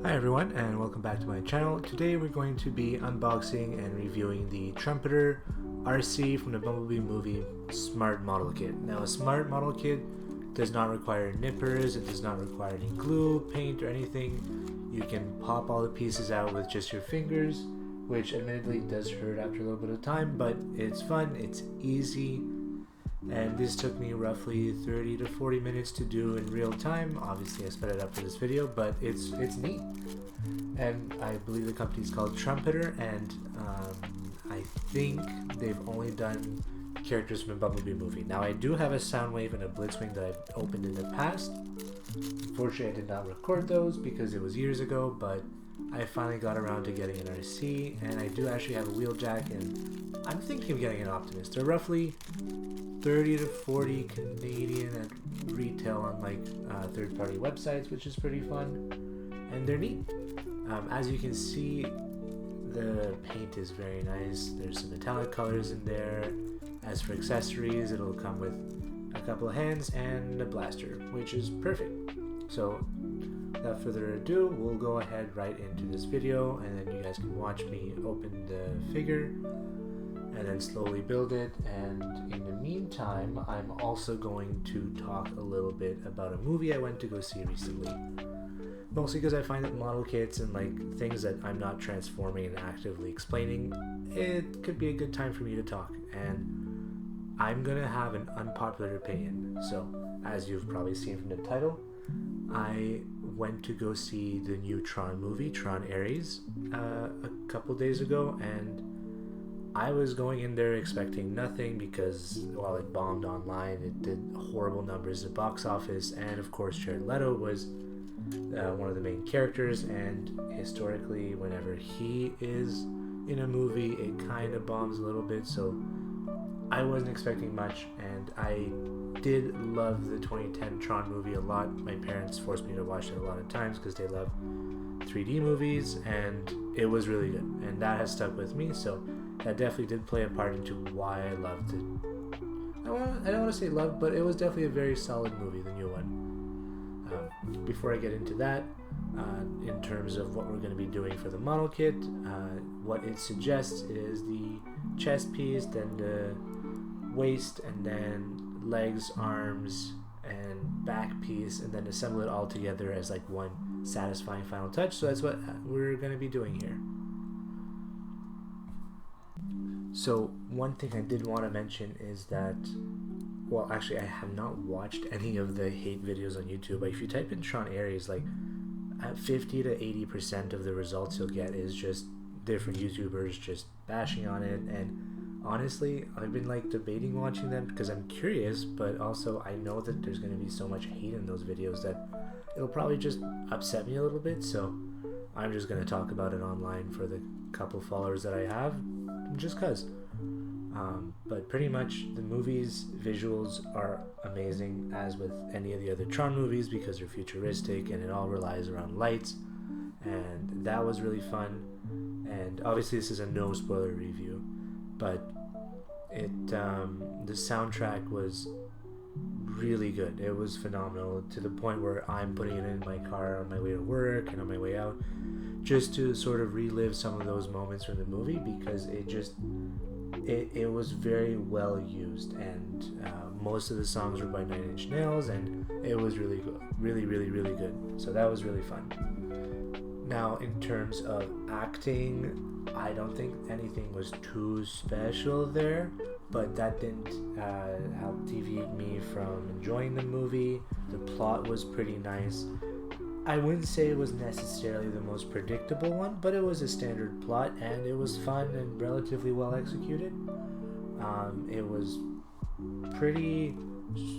Hi everyone, and welcome back to my channel. Today we're going to be unboxing and reviewing the Trumpeter Arcee from the Bumblebee movie Smart Model Kit. Now, a Smart Model Kit does not require nippers, it does not require any glue, paint, or anything. You can pop all the pieces out with just your fingers, which admittedly does hurt after a little bit of time, but it's fun, it's easy, and this took me roughly 30 to 40 minutes to do in real time. Obviously I sped it up for this video, but it's neat. And I believe the company is called Trumpeter, and I think they've only done characters from the Bumblebee movie. Now, I do have a Soundwave and a Blitzwing that I've opened in the past. Unfortunately, I did not record those because it was years ago, but I finally got around to getting an Arcee, and I do actually have a Wheeljack, and I'm thinking of getting an Optimus. They're roughly 30 to 40 Canadian at retail on like third-party websites, which is pretty fun, and they're neat. As you can see, the paint is very nice. There's some metallic colors in there. As for accessories, it'll come with a couple of hands and a blaster, which is perfect. So without further ado, we'll go ahead right into this video, and then you guys can watch me open the figure and then slowly build it. And in the meantime, I'm also going to talk a little bit about a movie I went to go see recently. Mostly because I find that model kits and like things that I'm not transforming and actively explaining, it could be a good time for me to talk. And I'm gonna have an unpopular opinion. So, as you've probably seen from the title, I went to go see the new Tron movie, Tron Ares, a couple days ago, and I was going in there expecting nothing because, while it bombed online, it did horrible numbers at box office, and of course Jared Leto was one of the main characters, and historically whenever he is in a movie it kind of bombs a little bit, so I wasn't expecting much. And I did love the 2010 Tron movie a lot. My parents forced me to watch it a lot of times because they love 3D movies, and it was really good, and that has stuck with me, so that definitely did play a part into why I loved it. I don't want to say love, but it was definitely a very solid movie, the new one. Before I get into that, in terms of what we're going to be doing for the model kit, what it suggests is the chest piece, then the waist, and then legs, arms, and back piece, and then assemble it all together as like one satisfying final touch. So that's what we're going to be doing here. So one thing I did want to mention is that, well, actually I have not watched any of the hate videos on YouTube, but if you type in Tron Ares, like at 50 to 80% of the results you'll get is just different YouTubers just bashing on it. And honestly, I've been like debating watching them because I'm curious, but also I know that there's going to be so much hate in those videos that it'll probably just upset me a little bit, so I'm just going to talk about it online for the couple followers that I have, just cause. But pretty much the movie's visuals are amazing, as with any of the other Tron movies, because they're futuristic and it all relies around lights, and that was really fun. And obviously this is a no spoiler review, but the soundtrack was really good. It was phenomenal, to the point where I'm putting it in my car on my way to work and on my way out, just to sort of relive some of those moments from the movie, because it was very well used, and most of the songs were by 9 Inch Nails, and it was really good, really good. So that was really fun. Now, in terms of acting, I don't think anything was too special there, but that didn't help deviate me from enjoying the movie. The plot was pretty nice. I wouldn't say it was necessarily the most predictable one, but it was a standard plot, and it was fun and relatively well executed. It was pretty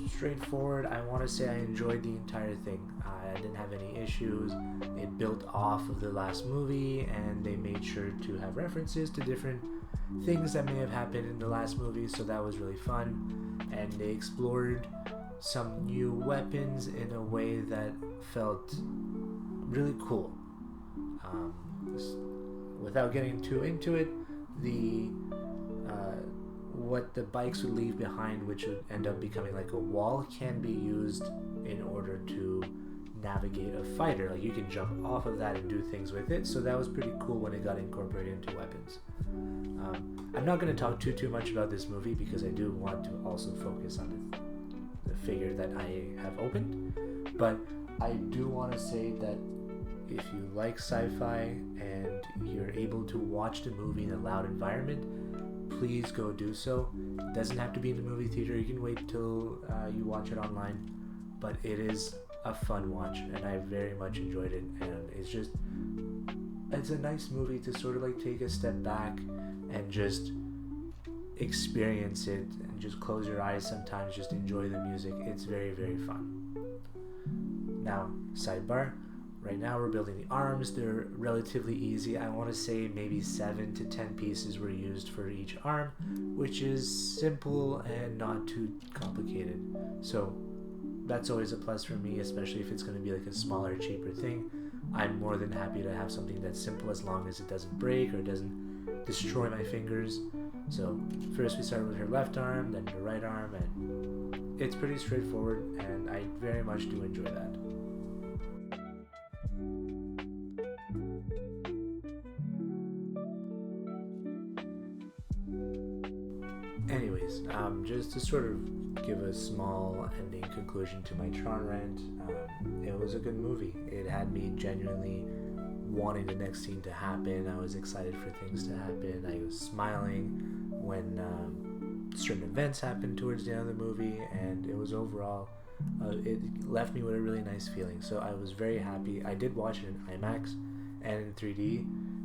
straightforward. I want to say I enjoyed the entire thing. I didn't have any issues. It built off of the last movie, and they made sure to have references to different things that may have happened in the last movie, so that was really fun. And they explored some new weapons in a way that felt really cool. Without getting too into it, what the bikes would leave behind, which would end up becoming like a wall, can be used in order to navigate a fighter. Like you can jump off of that and do things with it. So that was pretty cool when it got incorporated into weapons. I'm not going to talk too much about this movie because I do want to also focus on the figure that I have opened. But I do want to say that if you like sci-fi and you're able to watch the movie in a loud environment, please go do so. It doesn't have to be in the movie theater. You can wait till you watch it online. But it is a fun watch, and I very much enjoyed it. And it's a nice movie to sort of like take a step back and just experience it and just close your eyes sometimes, just enjoy the music. It's very, very fun. Now, sidebar. Right now we're building the arms. They're relatively easy. I want to say maybe 7 to 10 pieces were used for each arm, which is simple and not too complicated. So that's always a plus for me, especially if it's going to be like a smaller, cheaper thing. I'm more than happy to have something that's simple as long as it doesn't break or doesn't destroy my fingers. So first we started with her left arm, then the right arm, and it's pretty straightforward, and I very much do enjoy that. Anyways, just to sort of give a small ending conclusion to my Tron rant, it was a good movie. It had me genuinely wanting the next scene to happen. I was excited for things to happen. I was smiling when certain events happened towards the end of the movie, and it was overall, it left me with a really nice feeling. So I was very happy. I did watch it in IMAX and in 3D,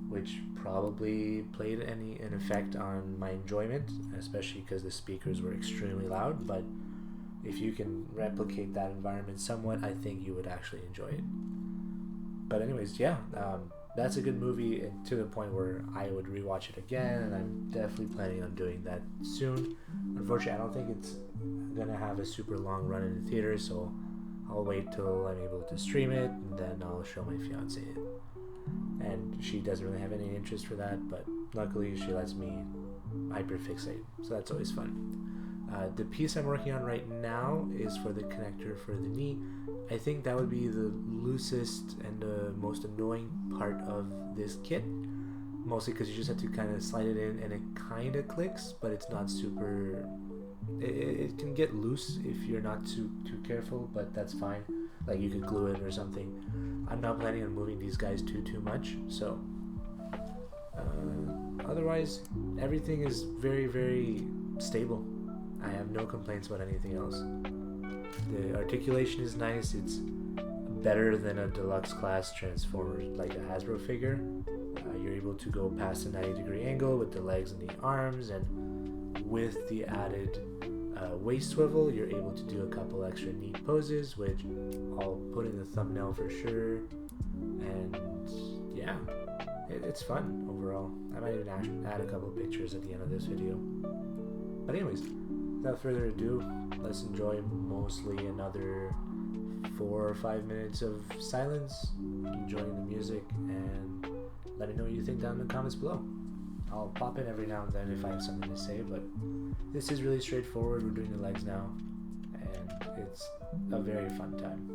which probably played an effect on my enjoyment, especially because the speakers were extremely loud. But if you can replicate that environment somewhat, I think you would actually enjoy it. But anyways, yeah, that's a good movie, and to the point where I would rewatch it again, and I'm definitely planning on doing that soon. Unfortunately, I don't think it's gonna have a super long run in the theater, so I'll wait till I'm able to stream it, and then I'll show my fiance it. And she doesn't really have any interest for that, but luckily she lets me hyperfixate, so that's always fun. The piece I'm working on right now is for the connector for the knee. I think that would be the loosest and the most annoying part of this kit, mostly because you just have to kind of slide it in and it kind of clicks, but it's not super. It can get loose if you're not too careful, but that's fine. Like you could glue it or something. I'm not planning on moving these guys too much, so otherwise everything is very, very stable. I have no complaints about anything else. The articulation is nice. It's better than a deluxe class Transformer like a Hasbro figure. You're able to go past a 90-degree angle with the legs and the arms, and with the added waist swivel, you're able to do a couple extra neat poses, which I'll put in the thumbnail for sure. And yeah, it's fun overall. I might even add a couple pictures at the end of this video. But anyways, without further ado, let's enjoy mostly another 4 or 5 minutes of silence, enjoying the music, and let me know what you think down in the comments below. I'll pop in every now and then if I have something to say, but this is really straightforward. We're doing the legs now, and it's a very fun time.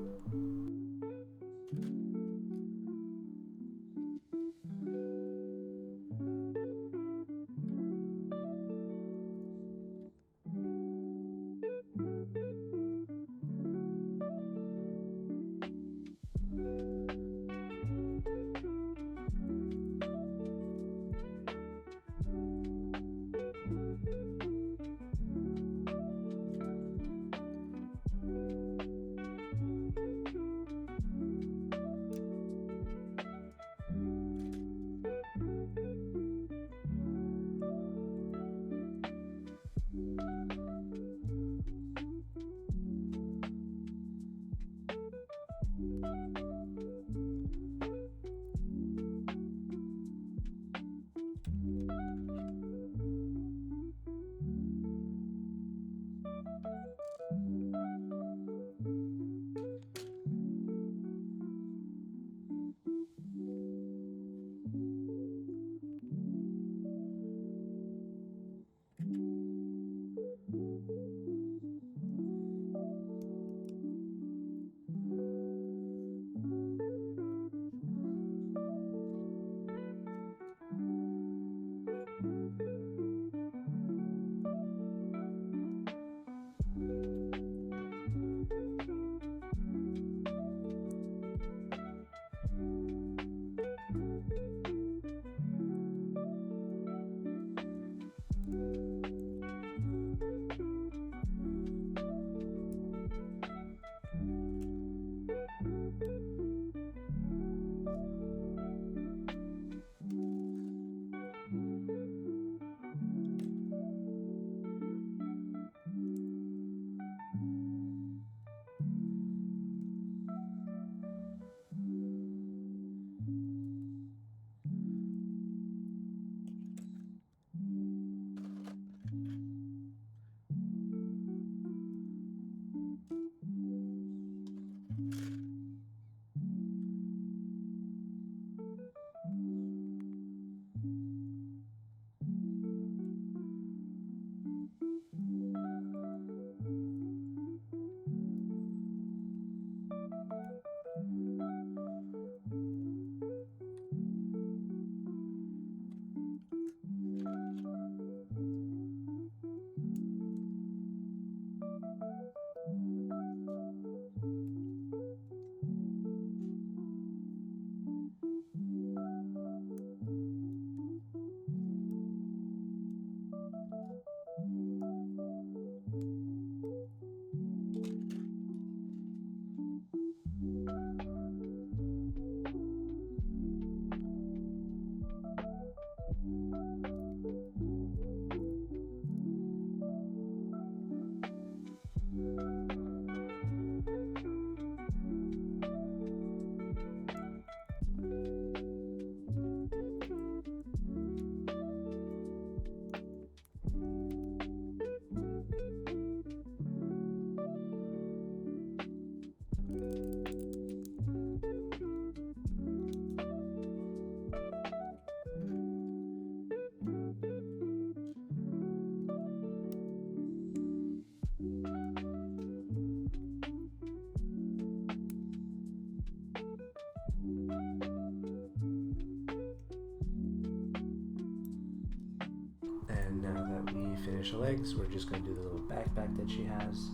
now that we finished the legs, we're just going to do the little backpack that she has.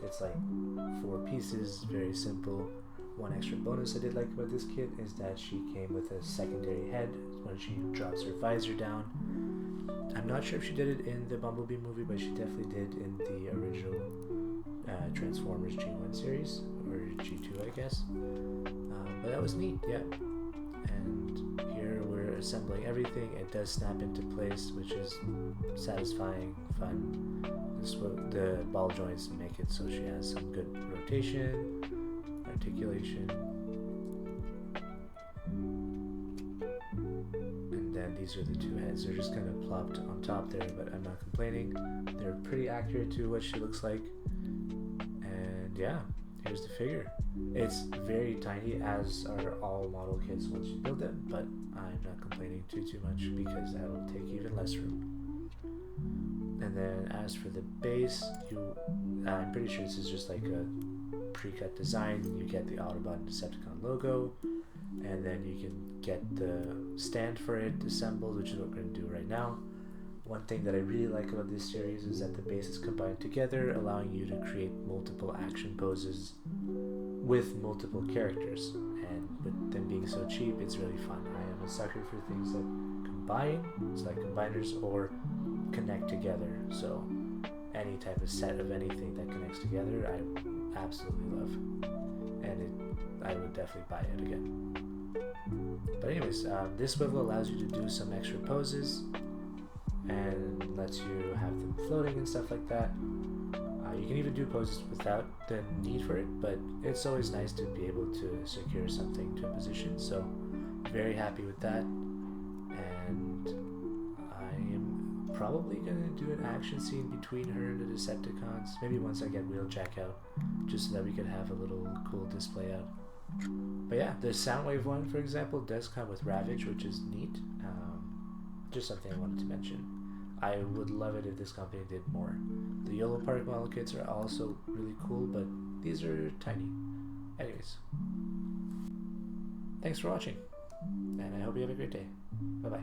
It's like 4 pieces, very simple. One extra bonus I did like about this kit is that she came with a secondary head when she drops her visor down. I'm not sure if she did it in the Bumblebee movie, but she definitely did in the original Transformers G1 series, or G2 I guess. But that was neat, yeah. And here we're assembling everything. It does snap into place, which is satisfying, fun. The ball joints make it so she has some good rotation, articulation. And then these are the 2 heads. They're just kind of plopped on top there, but I'm not complaining. They're pretty accurate to what she looks like. And yeah, here's the figure. It's very tiny, as are all model kits once you build them, but I'm not complaining too much because that'll take even less room. And then as for the base, I'm pretty sure this is just like a pre-cut design. You get the Autobot and Decepticon logo, and then you can get the stand for it assembled, which is what we're going to do right now. One thing that I really like about this series is that the base is combined together, allowing you to create multiple action poses with multiple characters. And with them being so cheap, it's really fun. I am a sucker for things that combine, it's like combiners, or connect together. So any type of set of anything that connects together, I absolutely love. And I would definitely buy it again. But anyways, this swivel allows you to do some extra poses and lets you have them floating and stuff like that. You can even do poses without the need for it, but it's always nice to be able to secure something to a position, so very happy with that. And I am probably going to do an action scene between her and the Decepticons, maybe once I get Wheeljack out, just so that we could have a little cool display out. But yeah, the Soundwave one, for example, does come with Ravage, which is neat. Just something I wanted to mention. I would love it if this company did more. The Yellow Park model kits are also really cool, but these are tiny. Anyways, thanks for watching, and I hope you have a great day. Bye-bye.